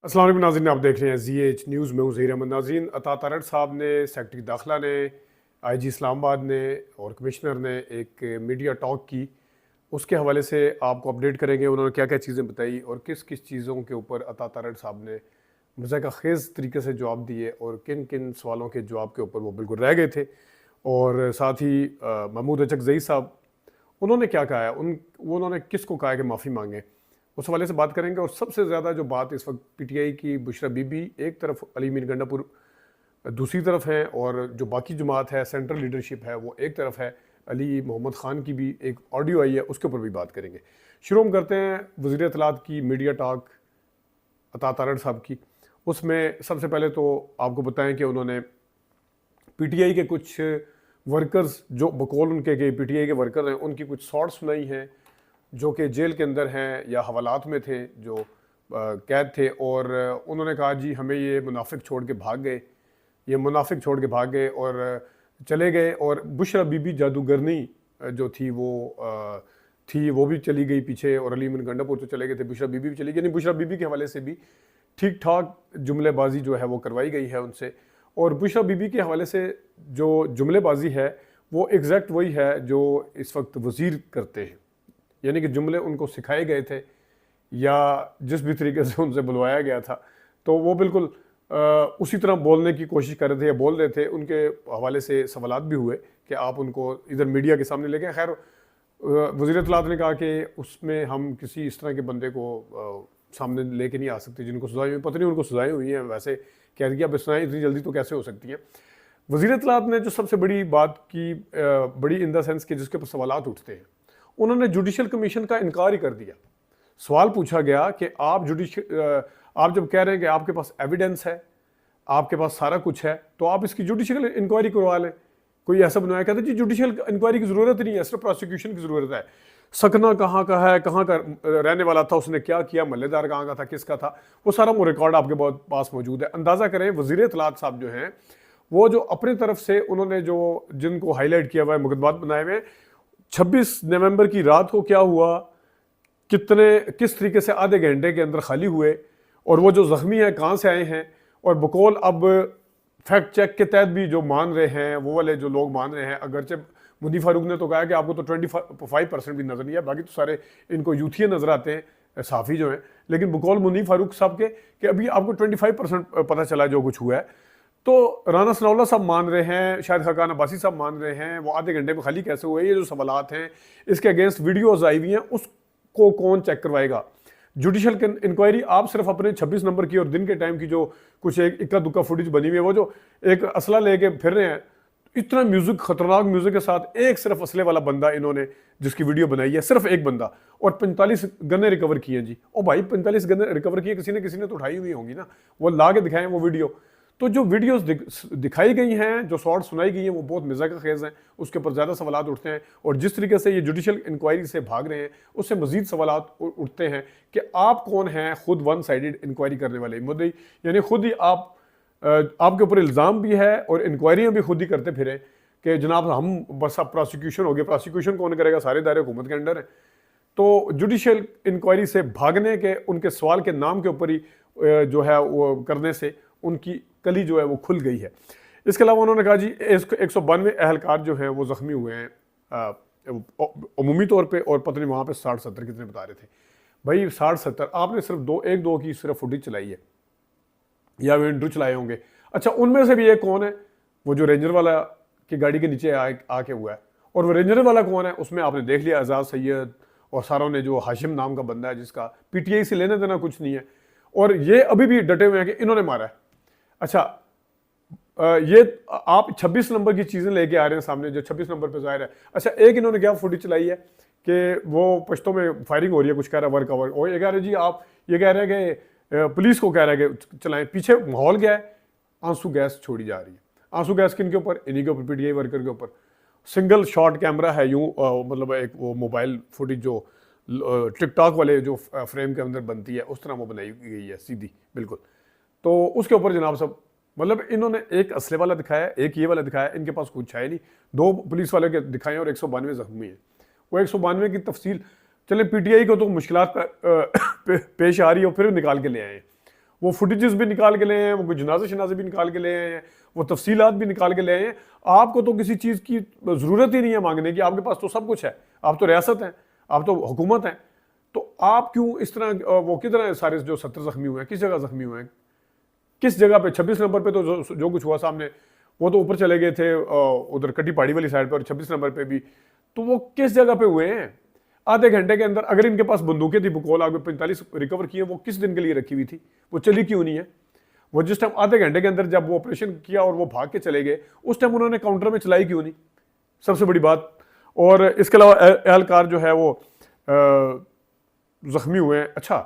अस्सलाम वालेकुम नाज़रीन, आप देख रहे हैं ZH न्यूज़ में हूं ज़हीर अहमद। नाज़रीन, अता तारड़ साहब ने, सेक्रेटरी दाखिला ने, IG इस्लामाबाद ने और कमिश्नर ने एक मीडिया टॉक की। उसके हवाले से आपको अपडेट करेंगे उन्होंने क्या क्या चीज़ें बताई और किस किस चीज़ों के ऊपर अता तारड़ साहब ने मज़ाक़ खेज़ तरीके से जवाब दिए और किन किन सवालों के जवाब के ऊपर वो बिल्कुल रह गए थे। और साथ ही महमूद अचकज़ई साहब, उन्होंने क्या कहा है, उन्होंने किसको कहा है कि माफ़ी मांगे, उस हवाले से बात करेंगे। और सबसे ज़्यादा जो बात इस वक्त PTI की, बुशरा बीबी एक तरफ, अली मीर गंडापुर दूसरी तरफ है और जो बाकी जमात है, सेंट्रल लीडरशिप है, वो एक तरफ है। अली मोहम्मद ख़ान की भी एक ऑडियो आई है, उसके ऊपर भी बात करेंगे। शुरू हम करते हैं वज़ीर इत्तलात की मीडिया टॉक अता तारड़ साहब की। उसमें सबसे पहले तो आपको बताएं कि उन्होंने PTI के कुछ वर्कर्स, जो बकौल उनके के PTI के वर्कर हैं, उनकी कुछ शॉर्ट सुनाई हैं जो कि जेल के अंदर हैं या हवालात में थे, जो कैद थे। और उन्होंने कहा जी हमें ये मुनाफिक छोड़ के भाग गए, ये मुनाफिक छोड़ के भाग गए और चले गए। और बुशरा बीबी जादूगरनी जो थी वो भी चली गई पीछे, और अली मीर गंडापुर तो चले गए थे, बुशरा बीबी भी चली गई। नहीं, बुशरा बीबी के हवाले से भी ठीक ठाक जुमलेबाजी जो है वो करवाई गई है उनसे। और बुशरा बीबी के हवाले से जो जुमलेबाजी है वो एग्जैक्ट वही है जो इस वक्त वज़ीर करते हैं, यानी कि जुमले उनको सिखाए गए थे या जिस भी तरीके से उनसे बुलवाया गया था, तो वो बिल्कुल उसी तरह बोलने की कोशिश कर रहे थे या बोल रहे थे। उनके हवाले से सवालात भी हुए कि आप उनको इधर मीडिया के सामने लेके। खैर, वज़ीर इत्तलात ने कहा कि उसमें हम किसी इस तरह के बंदे को सामने लेके नहीं आ सकते जिनको सजाएं हुई, पता नहीं उनको सजाएं हुई हैं, वैसे कह दिया अब सजाएं इतनी जल्दी तो कैसे हो सकती हैं। वज़ीर इत्तलात ने जो सबसे बड़ी बात की, बड़ी इन द सेंस कि जिसके ऊपर सवालात उठते हैं, उन्होंने जुडिशल कमीशन का इनकार ही कर दिया। सवाल पूछा गया कि आप जब कह रहे हैं कि आपके पास एविडेंस है, आपके पास सारा कुछ है, तो आप इसकी जुडिशल इंक्वायरी करवा लें। कोई ऐसा बनाया, कहते जी जुडिशल इंक्वायरी की ज़रूरत नहीं है, सिर्फ प्रोसिक्यूशन की ज़रूरत है। सकना कहाँ का है, कहाँ का रहने वाला था, उसने क्या किया, महल्लेदार कहाँ का था, किसका था, वो सारा वो रिकॉर्ड आपके पास मौजूद है। अंदाज़ा करें वज़ीर इत्तलात साहब जो हैं, वो जो अपनी तरफ से उन्होंने जो जिनको हाईलाइट किया हुआ है, मुकदमात बनाए हुए हैं, 26 नवंबर की रात को क्या हुआ, किस तरीके से आधे घंटे के अंदर खाली हुए, और वो जो ज़ख्मी हैं कहाँ से आए हैं। और बकौल अब फैक्ट चेक के तहत भी जो मान रहे हैं, वो वाले जो लोग मान रहे हैं, अगरचे मुनीफ फारूक ने तो कहा कि आपको तो 25% भी नज़र नहीं है, बाकी तो सारे इनको यूथिये नज़र आते हैं साफ़ी जो हैं, लेकिन बकौल मुनीफ फारूक साहब के कि अभी आपको 25% पता चला जो कुछ हुआ है। तो राना सनाउल्लाह साहब मान रहे हैं, शायद खाकान अब्बासी साहब मान रहे हैं, वो आधे घंटे में खाली कैसे हुए। ये जो सवालात हैं, इसके अगेंस्ट वीडियोज़ आई हुई हैं, उसको कौन चेक करवाएगा। जुडिशल इंक्वायरी आप सिर्फ अपने 26 नंबर की और दिन के टाइम की जो कुछ एक इक्का दुक्का फुटेज बनी हुई है, वो जो एक असला लेके फिर रहे हैं, इतना म्यूजिक, खतरनाक म्यूजिक के साथ, एक सिर्फ असले वाला बंदा इन्होंने जिसकी वीडियो बनाई है, सिर्फ एक बंदा, और 45 गन्ने रिकवर किए हैं जी। ओ भाई, 45 गन्ने रिकवर किए, किसी ने तो उठाई हुई होंगी ना, वो ला के दिखाएं वो वीडियो। तो जो वीडियोस दिखाई गई हैं, जो शॉर्ट सुनाई गई हैं, वो बहुत मज़ाक़ खेज़ हैं, उसके ऊपर ज़्यादा सवालात उठते हैं। और जिस तरीके से ये जुडिशल इंक्वायरी से भाग रहे हैं, उससे मज़ीद सवालात उठते हैं कि आप कौन हैं खुद वन साइडेड इंक्वायरी करने वाले मुद्दई, यानी खुद ही आपके ऊपर इल्ज़ाम भी है और इंक्वायरियाँ भी खुद ही करते फिरें कि जनाब हम बस अब प्रोसिक्यूशन हो गया। प्रोसिक्यूशन कौन करेगा, सारे दायरे हुकूमत के अंडर है। तो जुडिशल इंक्वायरी से भागने के, उनके सवाल के नाम के ऊपर ही जो है वो करने से उनकी कली जो है वो खुल गई है। इसके अलावा उन्होंने कहा जी 192 अहलकार जो हैं वो ज़ख्मी हुए हैं अमूमी तौर पे, और पता नहीं वहाँ पे 60-70 कितने बता रहे थे। भाई 60-70, आपने सिर्फ दो की सिर्फ फुटेज चलाई है या वो इंटरव्यू चलाए होंगे। अच्छा, उनमें से भी एक कौन है, वो जो रेंजर वाला की गाड़ी के नीचे आके हुआ है, और वो रेंजर वाला कौन है, उसमें आपने देख लिया एजाज सैयद और सारों ने, जो हाशिम नाम का बंदा है जिसका PTI से लेने देना कुछ नहीं है, और ये अभी भी डटे हुए हैं कि इन्होंने मारा है। अच्छा, ये आप 26 नंबर की चीज़ें लेके आ रहे हैं सामने, जो 26 नंबर पे जाहिर है। अच्छा, एक इन्होंने क्या फुटेज चलाई है कि वो पश्तों में फायरिंग हो रही है, कुछ कह रहा है वर्क ओवर, और ये कह रहे जी, आप ये कह रहे हैं कि पुलिस को कह रहे हैं कि चलाएं, पीछे माहौल क्या है, आंसू गैस छोड़ी जा रही है। आंसू गैस किन के ऊपर, इन्हीं के ऊपर, PTI वर्कर के ऊपर। सिंगल शॉट कैमरा है, यूँ मतलब एक वो मोबाइल फुटेज जो टिकटॉक वाले जो फ्रेम के अंदर बनती है, उस तरह वो बनाई गई है सीधी बिल्कुल। तो उसके ऊपर जनाब सब, मतलब इन्होंने एक असले वाला दिखाया, एक ये वाला दिखाया, इनके पास कुछ है नहीं। 2 पुलिस वाले के दिखाए और 192 ज़ख्मी हैं। वो 192 की तफसील चले PTI को तो मुश्किलात पेश आ रही है, फिर निकाल के ले आए। वो फुटेजेस भी निकाल के ले आए हैं, वो जनाजे शनाजे भी निकाल के ले आए हैं, वो तफसीलात भी निकाल के ले आए हैं। आपको तो किसी चीज़ की ज़रूरत ही नहीं है मांगने की, आपके पास तो सब कुछ है, आप तो रियासत हैं, आप तो हुकूमत हैं। तो आप क्यों इस तरह, वो किधर सारे जो 70 जख्मी हुए हैं, किस जगह जख्मी हुए हैं, किस जगह पे? 26 नंबर पे तो जो कुछ हुआ सामने, वो तो ऊपर चले गए थे उधर कटी पहाड़ी वाली साइड पे, और 26 नंबर पे भी, तो वो किस जगह पे हुए हैं? आधे घंटे के अंदर अगर इनके पास बंदूकें थी, बकौल आगे 45 रिकवर किए, वो किस दिन के लिए रखी हुई थी? वो चली क्यों नहीं है? वो जिस टाइम आधे घंटे के अंदर जब वो ऑपरेशन किया और वो भाग के चले गए, उस टाइम उन्होंने काउंटर में चलाई क्यों नहीं? सबसे बड़ी बात। और इसके अलावा एहलकार जो है वो जख्मी हुए हैं। अच्छा,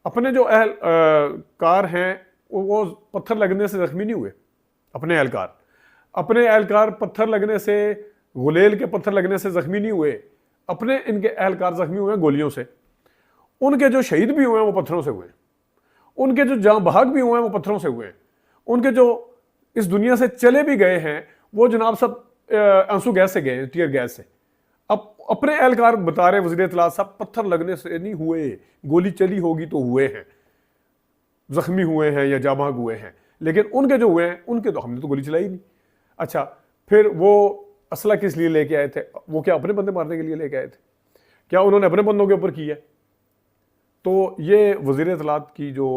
अपने जो एहलकार हैं वो पत्थर लगने से जख्मी नहीं हुए। अपने एहलकार पत्थर लगने से, गुलेल के पत्थर लगने से जख्मी नहीं हुए। अपने इनके एहलकार जख्मी हुए हैं गोलियों से। उनके जो शहीद भी हुए हैं वो पत्थरों से हुए हैं। उनके जो जाँ बहाक भी हुए हैं वो पत्थरों से हुए हैं। उनके जो इस दुनिया से चले भी गए हैं वो जनाब सब आंसू गैस से गए, टीयर गैस से। अब अपने एहलकार बता रहे वज़ीर इत्तलात साहब, पत्थर लगने से नहीं हुए, गोली चली होगी तो हुए हैं, जख्मी हुए हैं या जाबाग हुए हैं। लेकिन उनके जो हुए हैं, उनके तो हमने तो गोली चलाई नहीं। अच्छा, फिर वो असला किस लिए लेके आए थे? वो क्या अपने बंदे मारने के लिए लेके आए थे? क्या उन्होंने अपने बंदों के ऊपर किया? तो ये वज़ीर इत्तलात की जो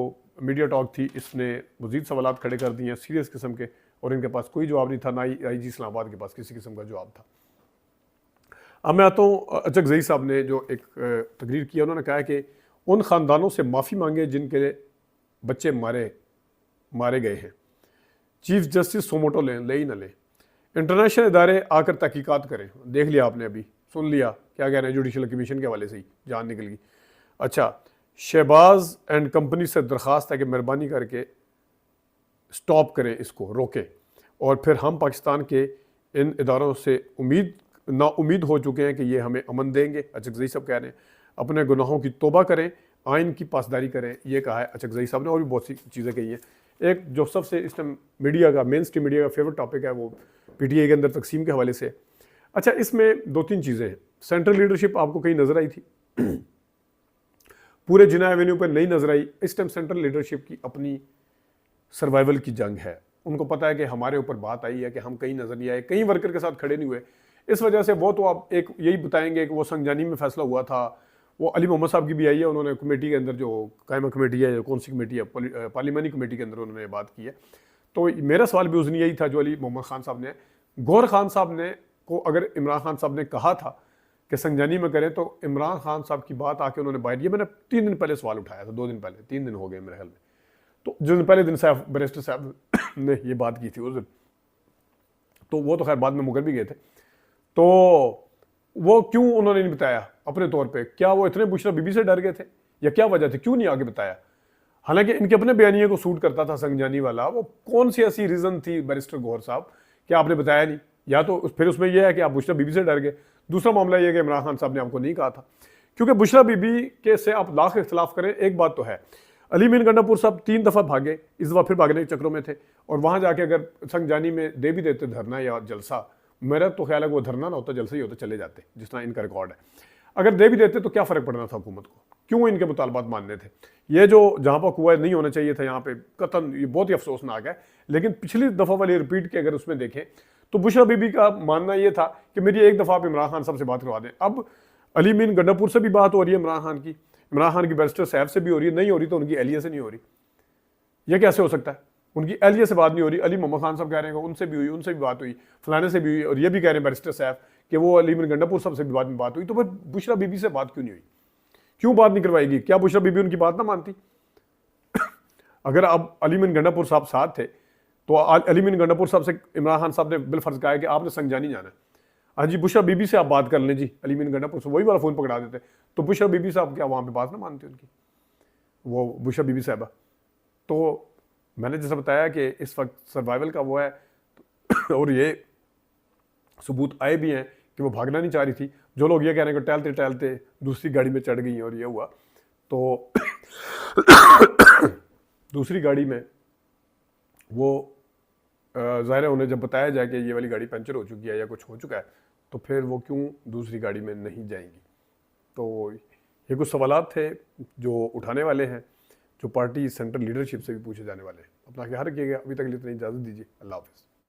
मीडिया टॉक थी, इसने मज़ीद सवालात खड़े कर दिए हैं सीरियस किस्म के, और इनके पास कोई जवाब नहीं था, ना ही IG इस्लामाबाद के पास किसी किस्म का जवाब था। अब मैं आता हूँ, अचकज़ई साहब ने जो एक तकरीर किया, उन्होंने कहा कि उन ख़ानदानों से माफ़ी मांगे जिनके बच्चे मारे गए हैं। चीफ जस्टिस सोमोटो ले ही ना लें, इंटरनेशनल इदारे आकर तहकीकात करें। देख लिया आपने, अभी सुन लिया क्या कह रहे हैं, जुडिशल कमीशन के हवाले से ही जान निकल गई। अच्छा, शहबाज एंड कंपनी से दरख्वास्त है कि मेहरबानी करके स्टॉप करें, इसको रोकें, और फिर हम पाकिस्तान के इन इदारों से नाउमीद हो चुके हैं कि ये हमें अमन देंगे। अचकज़ई साहब कह रहे हैं अपने गुनाहों की तौबा करें, आइन की पासदारी करें। ये कहा है अचकज़ई साहब ने, और भी बहुत सी चीज़ें कही हैं। एक जो सबसे इस टाइम मीडिया का, मेन स्ट्रीम मीडिया का फेवरेट टॉपिक है, वो PTI के अंदर तकसीम के हवाले से। अच्छा, इसमें 2-3 चीज़ें हैं। सेंट्रल लीडरशिप आपको कहीं नज़र आई थी? पूरे जिना एवेन्यू पर नहीं नज़र आई। इस टाइम सेंट्रल लीडरशिप की अपनी सर्वाइवल की जंग है। उनको पता है कि हमारे ऊपर बात आई है कि हम कहीं नज़र नहीं आए, कहीं वर्कर के साथ खड़े नहीं हुए। इस वजह से वो तो आप एक यही बताएंगे कि वो संगजानी में फैसला हुआ था। वो अली मोहम्मद साहब की भी आई है, उन्होंने कमेटी के अंदर, जो कायमा कमेटी है, कौन सी कमेटी है, पार्लिमानी कमेटी के अंदर उन्होंने बात की है। तो मेरा सवाल भी उस दिन यही था जो अली मोहम्मद खान साहब ने, गौहर खान साहब ने को अगर इमरान खान साहब ने कहा था कि संगजानी में करें, तो इमरान खान साहब की बात आके उन्होंने बाहर, ये मैंने 3 दिन पहले सवाल उठाया था, 2 दिन पहले, 3 दिन हो गए मेरे ख्याल में। तो जिस दिन पहले दिन साहब बैरिस्टर साहब ने ये बात की थी उस दिन, तो वो तो खैर बाद में मुकर भी गए थे। तो वो क्यों उन्होंने नहीं बताया अपने तौर पे? क्या वो इतने बुशरा बीबी से डर गए थे, या क्या वजह थी, क्यों नहीं आगे बताया? हालांकि इनके अपने बयानिए को सूट करता था संगजानी वाला। वो कौन सी ऐसी रीज़न थी बैरिस्टर गौहर साहब कि आपने बताया नहीं? या तो फिर उसमें यह है कि आप बुशरा बीबी से डर गए। दूसरा मामला यह है कि इमरान खान साहब ने आपको नहीं कहा था, क्योंकि बुशरा बीबी के से आप लाख इख्तलाफ करें, एक बात तो है, अली मीन गंडापुर साहब 3 दफ़ा भागे, इस दफ़ा फिर भागने के चक्रों में थे, और वहाँ जाके अगर संगजानी में दे भी देते धरना या जलसा, मेरा तो ख्याल है वो धरना ना होता, जलसा ही होता, चले जाते, जिस तरह इनका रिकॉर्ड है। अगर दे भी देते तो क्या फ़र्क पड़ना था हुकूमत को? क्यों इनके मुतालबात मानने थे? ये जो जहाँ पर कुआ नहीं होना चाहिए था यहाँ पे कतन, ये बहुत ही अफसोसनाक है। लेकिन पिछली दफ़ा वाली रिपीट के अगर उसमें देखें तो बुशरा बीबी का मानना ये था कि मेरी एक दफ़ा आप इमरान खान साहब से बात करवा दें। अब अली मीन गंडापुर से भी बात हो रही है इमरान खान की बैरिस्टर साहब से भी हो रही है, नहीं हो रही तो उनकी एहलिया से नहीं हो रही। यह कैसे हो सकता है? उनकी एहलिया से बात नहीं हो रही। अली मोहम्मद खान साहब कह रहे हैं उनसे भी हुई, उनसे भी बात हुई, फलाने से भी हुई, और ये भी कह रहे हैं बैरिस्टर साहब कि वो अली मीन गंडापुर साहब से भी बाद में बात हुई। तो फिर बुशरा बीबी से बात क्यों नहीं हुई? क्यों बात नहीं करवाएगी? क्या बुशरा बीबी उनकी बात ना मानती? अगर अब अली मीन गंडापुर साहब साथ थे तो अली मीन गंडापुर साहब से इमरान खान साहब ने बिलफर्ज कहा है कि आपने संगजानी जाना है, हाँ जी बुशरा बीबी से आप बात कर लें जी, अली मीन गंडापुर से वही वाला फ़ोन पकड़ा देते। तो बुशरा बीबी साहब क्या वहाँ पे बात ना मानती उनकी, वो बुशरा बीबी साहबा? तो मैंने जैसा बताया कि इस वक्त सर्वाइवल का वो है, और ये सबूत आए भी हैं कि वो भागना नहीं चाह रही थी। जो लोग ये कह रहे हैं कि टहलते टहलते दूसरी गाड़ी में चढ़ गई और ये हुआ, तो दूसरी गाड़ी में वो ज़ाहिर है उन्हें जब बताया जाए कि ये वाली गाड़ी पंचर हो चुकी है या कुछ हो चुका है, तो फिर वो क्यों दूसरी गाड़ी में नहीं जाएंगी? तो ये कुछ सवालात थे जो उठाने वाले हैं, जो पार्टी सेंट्रल लीडरशिप से भी पूछे जाने वाले हैं। अपना ख्याल रखिएगा। अभी तक के लिए इतनी इजाज़त दीजिए। अल्लाह हाफ़िज़।